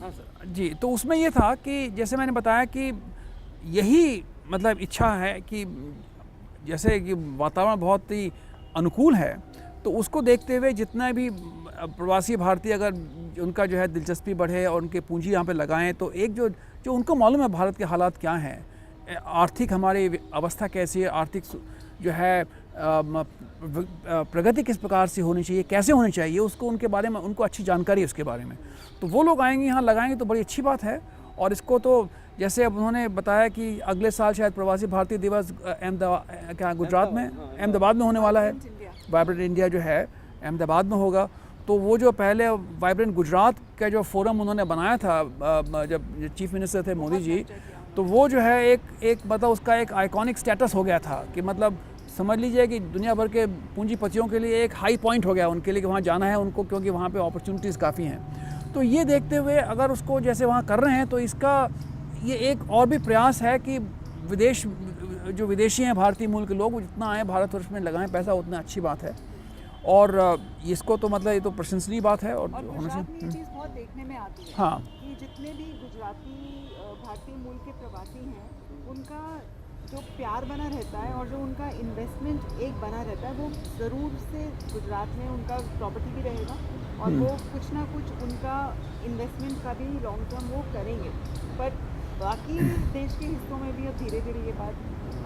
हाँ सर जी, तो उसमें ये था कि जैसे मैंने बताया कि यही मतलब इच्छा है कि जैसे कि वातावरण बहुत ही अनुकूल है, तो उसको देखते हुए जितना भी प्रवासी भारतीय अगर उनका जो है दिलचस्पी बढ़े और उनके पूंजी यहाँ पे लगाएं, तो एक जो जो उनको मालूम है भारत के हालात क्या हैं, आर्थिक हमारी अवस्था कैसी है, आर्थिक जो है प्रगति किस प्रकार से होनी चाहिए, कैसे होनी चाहिए, उसको उनके बारे में उनको अच्छी जानकारी है उसके बारे में। तो वो लोग आएंगे यहाँ लगाएंगे तो बड़ी अच्छी बात है। और इसको तो जैसे अब उन्होंने बताया कि अगले साल शायद प्रवासी भारतीय दिवस गुजरात में अहमदाबाद में होने वाला है। वाइब्रेंट इंडिया जो है अहमदाबाद में होगा। तो वो जो पहले वाइब्रेंट गुजरात का जो फोरम उन्होंने बनाया था जब चीफ मिनिस्टर थे मोदी जी, तो वो जो है एक मतलब उसका एक आइकॉनिक स्टेटस हो गया था कि मतलब समझ लीजिए कि दुनिया भर के पूंजीपतियों के लिए एक हाई पॉइंट हो गया उनके लिए कि वहाँ जाना है उनको, क्योंकि वहाँ पे अपॉर्चुनिटीज़ काफ़ी हैं। तो ये देखते हुए अगर उसको जैसे वहाँ कर रहे हैं तो इसका ये एक और भी प्रयास है कि जो विदेशी हैं भारतीय मूल के लोग, वो जितना आए भारतवर्ष में लगाएं पैसा उतना अच्छी बात है। और इसको तो मतलब ये तो प्रशंसनीय बात है और होना चाहिए। चीज़ बहुत देखने में आती है हाँ कि जितने भी गुजराती भारतीय मूल के प्रवासी हैं, उनका जो प्यार बना रहता है और जो उनका इन्वेस्टमेंट एक बना रहता है, वो ज़रूर से गुजरात में उनका प्रॉपर्टी भी रहेगा और वो कुछ ना कुछ उनका इन्वेस्टमेंट का भी लॉन्ग टर्म वो करेंगे। बट बाकी देश के हिस्सों में भी अब धीरे धीरे ये बात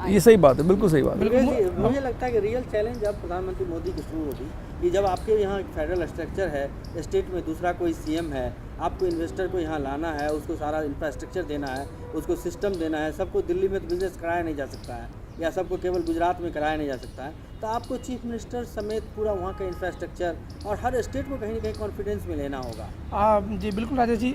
ये सही बात है, बिल्कुल सही बात है। मुझे लगता है कि रियल चैलेंज अब प्रधानमंत्री मोदी की शुरू होगी कि जब आपके यहाँ एक फेडरल स्ट्रक्चर है, स्टेट में दूसरा कोई सीएम है, आपको इन्वेस्टर को यहाँ लाना है, उसको सारा इंफ्रास्ट्रक्चर देना है, उसको सिस्टम देना है। सबको दिल्ली में तो बिजनेस कराया नहीं जा सकता है या सबको केवल गुजरात में कराया नहीं जा सकता है। तो आपको चीफ मिनिस्टर समेत पूरा वहाँ का इंफ्रास्ट्रक्चर और हर स्टेट को कहीं ना कहीं कॉन्फिडेंस में लेना होगा। जी बिल्कुल राजेश जी,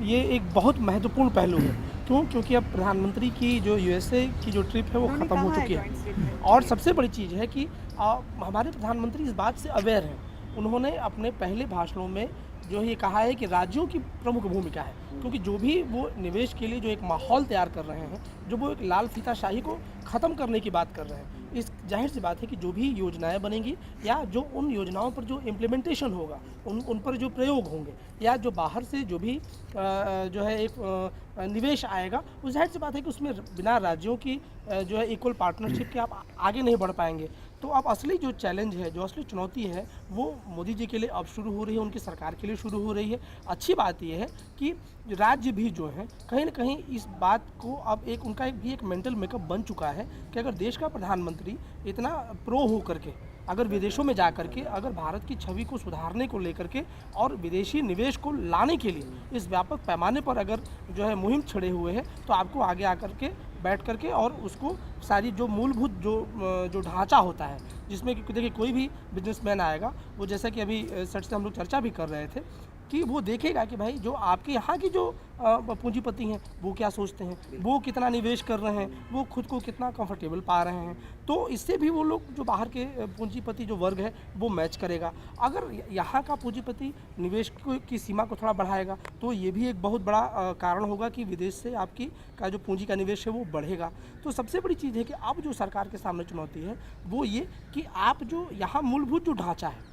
ये एक बहुत महत्वपूर्ण पहलू है। क्यों? क्योंकि अब प्रधानमंत्री की जो यूएसए की जो ट्रिप है वो ख़त्म हो चुकी है और सबसे बड़ी चीज़ है कि हमारे प्रधानमंत्री इस बात से अवेयर हैं। उन्होंने अपने पहले भाषणों में जो ये कहा है कि राज्यों की प्रमुख भूमिका है, क्योंकि जो भी वो निवेश के लिए जो एक माहौल तैयार कर रहे हैं, जो वो एक लाल फीताशाही को ख़त्म करने की बात कर रहे हैं, इस जाहिर सी बात है कि जो भी योजनाएं बनेंगी या जो उन योजनाओं पर जो इम्प्लीमेंटेशन होगा, उन पर जो प्रयोग होंगे या जो बाहर से जो भी जो है एक निवेश आएगा, उस जाहिर सी बात है कि उसमें बिना राज्यों की जो है इक्वल पार्टनरशिप के आप आगे नहीं बढ़ पाएंगे। तो अब असली जो चैलेंज है, जो असली चुनौती है, वो मोदी जी के लिए अब शुरू हो रही है, उनकी सरकार के लिए शुरू हो रही है। अच्छी बात यह है कि राज्य भी जो है कहीं ना कहीं इस बात को अब एक उनका एक मेंटल मेकअप बन चुका है कि अगर देश का प्रधानमंत्री इतना प्रो हो करके अगर विदेशों में जा करके अगर भारत की छवि को सुधारने को लेकर के और विदेशी निवेश को लाने के लिए इस व्यापक पैमाने पर अगर जो है मुहिम छड़े हुए हैं, तो आपको आगे आकर के बैठ करके और उसको सारी जो मूलभूत जो ढांचा होता है, जिसमें कि देखिए कोई भी बिजनेसमैन आएगा, वो जैसा कि अभी सर से हम लोग चर्चा भी कर रहे थे कि वो देखेगा कि भाई जो आपके यहाँ की जो पूंजीपति हैं वो क्या सोचते हैं, वो कितना निवेश कर रहे हैं, वो खुद को कितना कंफर्टेबल पा रहे हैं। तो इससे भी वो लोग जो बाहर के पूंजीपति जो वर्ग है वो मैच करेगा। अगर यहाँ का पूंजीपति निवेश की सीमा को थोड़ा बढ़ाएगा तो ये भी एक बहुत बड़ा कारण होगा कि विदेश से आपकी का जो पूंजी का निवेश है वो बढ़ेगा। तो सबसे बड़ी चीज़ है कि अब जो सरकार के सामने चुनौती है वो ये कि आप जो यहाँ मूलभूत जो ढांचा है,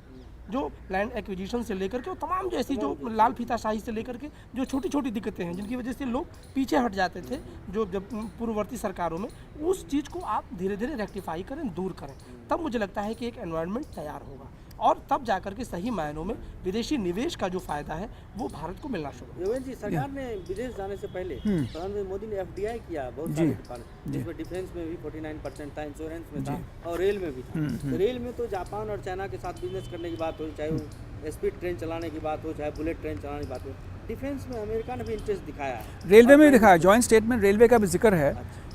जो लैंड एक्विजिशन से लेकर के और तमाम जो ऐसी जो लाल फीताशाही से लेकर के जो छोटी छोटी दिक्कतें हैं जिनकी वजह से लोग पीछे हट जाते थे जो जब पूर्ववर्ती सरकारों में, उस चीज़ को आप धीरे धीरे रेक्टिफाई करें, दूर करें, तब मुझे लगता है कि एक एनवायरनमेंट तैयार होगा और तब जाकर के सही मायनों में विदेशी निवेश का जो फायदा है वो भारत को मिलना शुरू। योगेंद्र जी, सरकार ने विदेश जाने से पहले प्रधानमंत्री मोदी ने एफडीआई किया बहुत सारे डिपार्टमेंट, जिसमें डिफेंस में भी 49% था, इंश्योरेंस में था और रेल में भी था। तो रेल में तो जापान और चाइना के साथ बिजनेस करने की बात हो, चाहे वो स्पीड ट्रेन चलाने की बात हो, चाहे बुलेट ट्रेन चलाने की बात हो। डिफेंस में अमेरिका ने भी इंटरेस्ट दिखाया है, रेलवे में भी दिखाया। जॉइंट स्टेटमेंट रेलवे का भी जिक्र है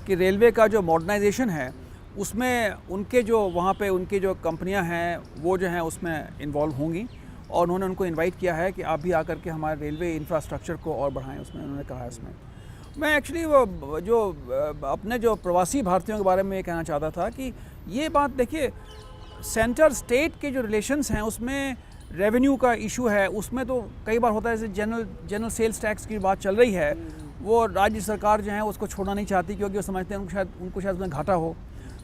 कि रेलवे का जो मॉडर्नाइजेशन है उसमें उनके जो वहाँ पे उनकी जो कंपनियां हैं वो जो हैं उसमें इन्वॉल्व होंगी और उन्होंने उनको इनवाइट किया है कि आप भी आकर के हमारे रेलवे इंफ्रास्ट्रक्चर को और बढ़ाएं। उसमें उन्होंने कहा है उसमें मैं एक्चुअली वो जो अपने जो प्रवासी भारतीयों के बारे में ये कहना चाहता था कि ये बात देखिए, सेंटर स्टेट के जो रिलेशंस हैं उसमें रेवेन्यू का इशू है, उसमें तो कई बार होता है जैसे जनरल सेल्स टैक्स की बात चल रही है, वो राज्य सरकार जो है उसको छोड़ना नहीं चाहती क्योंकि वो समझते हैं उनको शायद उसमें घाटा हो।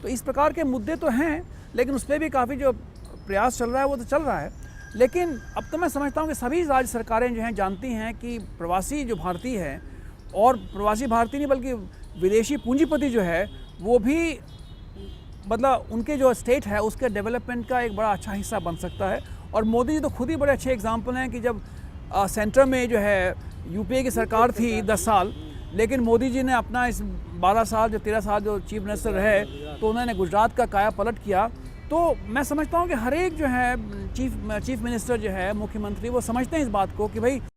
तो इस प्रकार के मुद्दे तो हैं, लेकिन उस पर भी काफ़ी जो प्रयास चल रहा है वो तो चल रहा है। लेकिन अब तो मैं समझता हूँ कि सभी राज्य सरकारें जो हैं जानती हैं कि प्रवासी जो भारतीय है, और प्रवासी भारतीय नहीं बल्कि विदेशी पूंजीपति जो है वो भी मतलब उनके जो स्टेट है उसके डेवलपमेंट का एक बड़ा अच्छा हिस्सा बन सकता है। और मोदी जी तो खुद ही बड़े अच्छे एग्जाम्पल हैं कि जब सेंटर में जो है यूपीए की सरकार थी 10 साल, लेकिन मोदी जी ने अपना इस 12 साल जो 13 साल जो चीफ मिनिस्टर रहे तो उन्होंने गुजरात का काया पलट किया। तो मैं समझता हूँ कि हर एक जो है चीफ मिनिस्टर जो है, मुख्यमंत्री, वो समझते हैं इस बात को कि भाई